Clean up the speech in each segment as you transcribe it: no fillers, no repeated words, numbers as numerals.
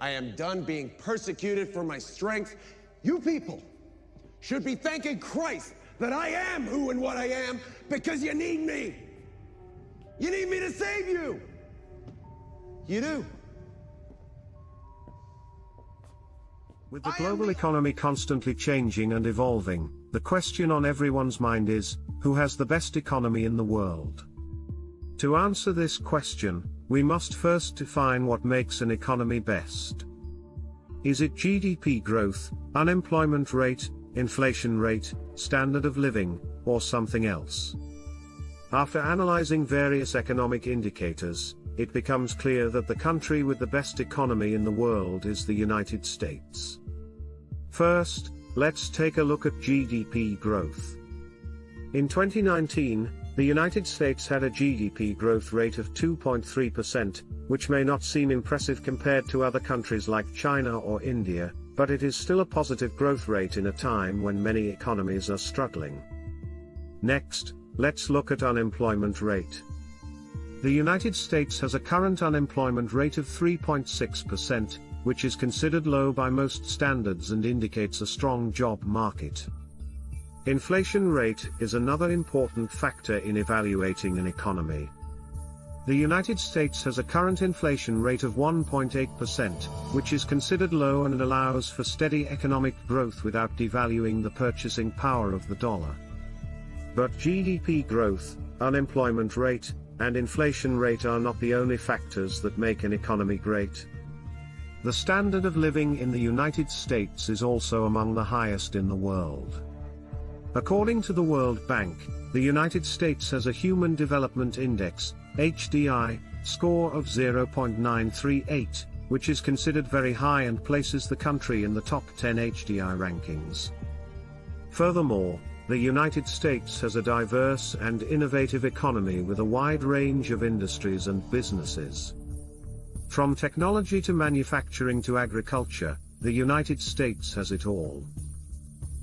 I am done being persecuted for my strength. You people should be thanking Christ that I am who and what I am, because you need me. You need me to save you. You do. With the global economy constantly changing and evolving, the question on everyone's mind is, who has the best economy in the world? To answer this question, we must first define what makes an economy best. Is it GDP growth, unemployment rate, inflation rate, standard of living, or something else? After analyzing various economic indicators, it becomes clear that the country with the best economy in the world is the United States. First, let's take a look at GDP growth. In 2019, the United States had a GDP growth rate of 2.3%, which may not seem impressive compared to other countries like China or India, but it is still a positive growth rate in a time when many economies are struggling. Next, let's look at unemployment rate. The United States has a current unemployment rate of 3.6%, which is considered low by most standards and indicates a strong job market. Inflation rate is another important factor in evaluating an economy. The United States has a current inflation rate of 1.8%, which is considered low and allows for steady economic growth without devaluing the purchasing power of the dollar. But GDP growth, unemployment rate, and inflation rate are not the only factors that make an economy great. The standard of living in the United States is also among the highest in the world. According to the World Bank, the United States has a Human Development Index, HDI, score of 0.938, which is considered very high and places the country in the top 10 HDI rankings. Furthermore, the United States has a diverse and innovative economy with a wide range of industries and businesses. From technology to manufacturing to agriculture, the United States has it all.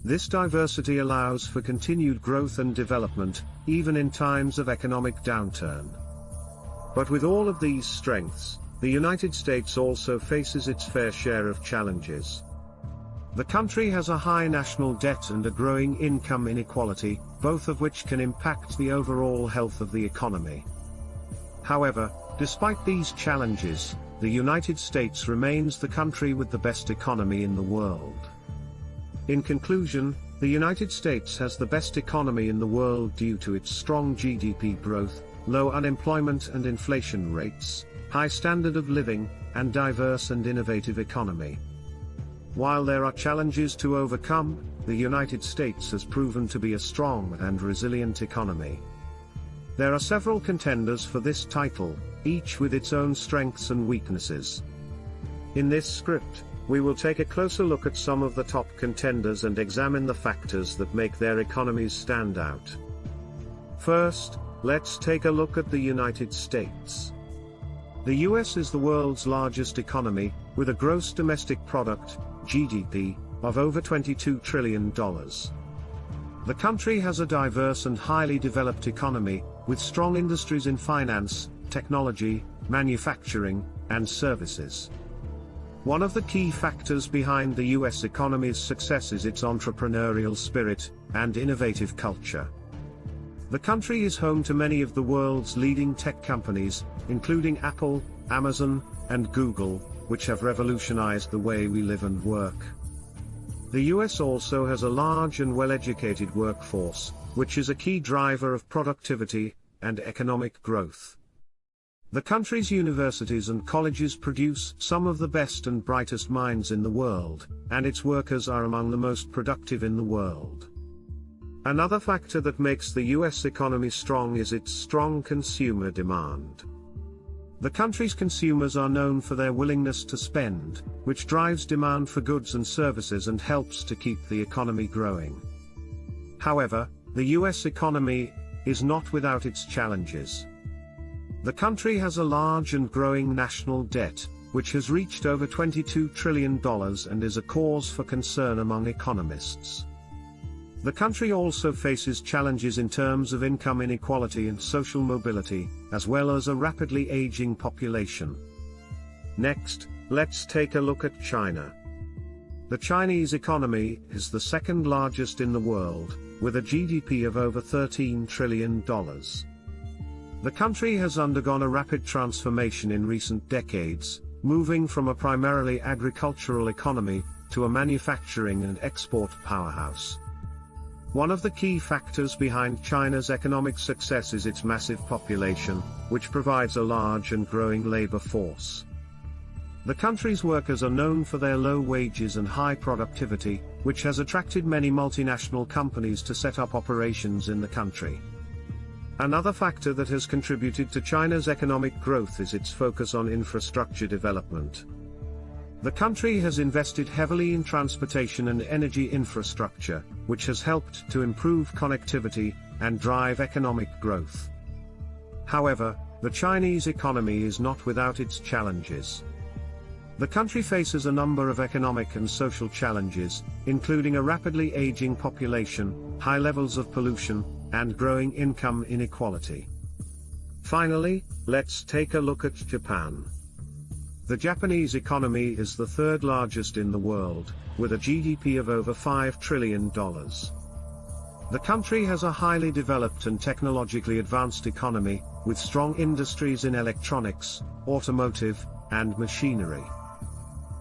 This diversity allows for continued growth and development, even in times of economic downturn. But with all of these strengths, the United States also faces its fair share of challenges. The country has a high national debt and a growing income inequality, both of which can impact the overall health of the economy. However, despite these challenges, the United States remains the country with the best economy in the world. In conclusion, the United States has the best economy in the world due to its strong GDP growth, low unemployment and inflation rates, high standard of living, and diverse and innovative economy. While there are challenges to overcome, the United States has proven to be a strong and resilient economy. There are several contenders for this title, each with its own strengths and weaknesses. In this script, we will take a closer look at some of the top contenders and examine the factors that make their economies stand out. First, let's take a look at the United States. The US is the world's largest economy, with a gross domestic product, GDP, of over $22 trillion. The country has a diverse and highly developed economy, with strong industries in finance, technology, manufacturing, and services. One of the key factors behind the US economy's success is its entrepreneurial spirit and innovative culture. The country is home to many of the world's leading tech companies, including Apple, Amazon, and Google, which have revolutionized the way we live and work. The US also has a large and well-educated workforce, which is a key driver of productivity and economic growth. The country's universities and colleges produce some of the best and brightest minds in the world, and its workers are among the most productive in the world. Another factor that makes the US economy strong is its strong consumer demand. The country's consumers are known for their willingness to spend, which drives demand for goods and services and helps to keep the economy growing. However, the US economy is not without its challenges. The country has a large and growing national debt, which has reached over $22 trillion and is a cause for concern among economists. The country also faces challenges in terms of income inequality and social mobility, as well as a rapidly aging population. Next, let's take a look at China. The Chinese economy is the second largest in the world, with a GDP of over $13 trillion. The country has undergone a rapid transformation in recent decades, moving from a primarily agricultural economy to a manufacturing and export powerhouse. One of the key factors behind China's economic success is its massive population, which provides a large and growing labor force. The country's workers are known for their low wages and high productivity, which has attracted many multinational companies to set up operations in the country. Another factor that has contributed to China's economic growth is its focus on infrastructure development. The country has invested heavily in transportation and energy infrastructure, which has helped to improve connectivity and drive economic growth. However, the Chinese economy is not without its challenges. The country faces a number of economic and social challenges, including a rapidly aging population, high levels of pollution, and growing income inequality. Finally, let's take a look at Japan. The Japanese economy is the third largest in the world, with a GDP of over $5 trillion. The country has a highly developed and technologically advanced economy, with strong industries in electronics, automotive, and machinery.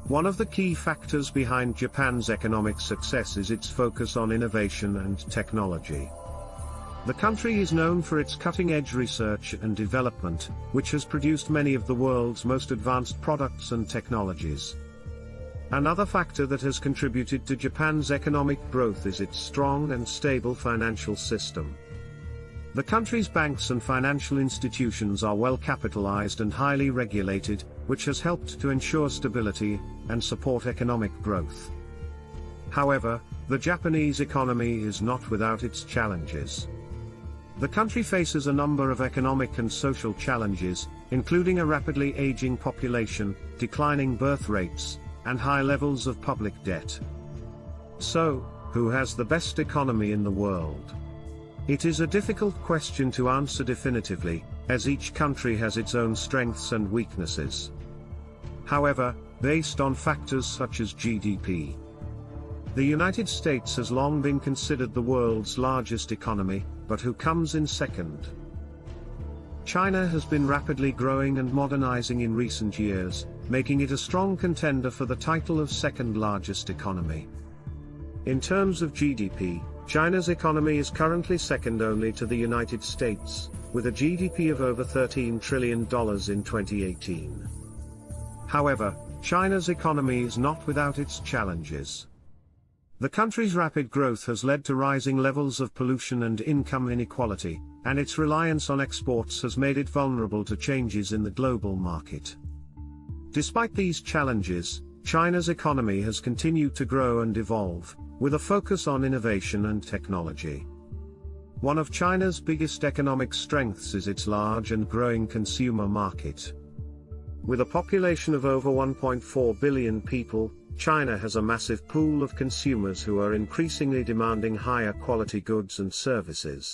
One of the key factors behind Japan's economic success is its focus on innovation and technology. The country is known for its cutting-edge research and development, which has produced many of the world's most advanced products and technologies. Another factor that has contributed to Japan's economic growth is its strong and stable financial system. The country's banks and financial institutions are well capitalized and highly regulated, which has helped to ensure stability and support economic growth. However, the Japanese economy is not without its challenges. The country faces a number of economic and social challenges, including a rapidly aging population, declining birth rates, and high levels of public debt. So, who has the best economy in the world? It is a difficult question to answer definitively, as each country has its own strengths and weaknesses. However, based on factors such as GDP, the United States has long been considered the world's largest economy, but who comes in second? China has been rapidly growing and modernizing in recent years, making it a strong contender for the title of second largest economy. In terms of GDP, China's economy is currently second only to the United States, with a GDP of over $13 trillion in 2018. However, China's economy is not without its challenges. The country's rapid growth has led to rising levels of pollution and income inequality, and its reliance on exports has made it vulnerable to changes in the global market. Despite these challenges, China's economy has continued to grow and evolve, with a focus on innovation and technology. One of China's biggest economic strengths is its large and growing consumer market. With a population of over 1.4 billion people, China has a massive pool of consumers who are increasingly demanding higher quality goods and services.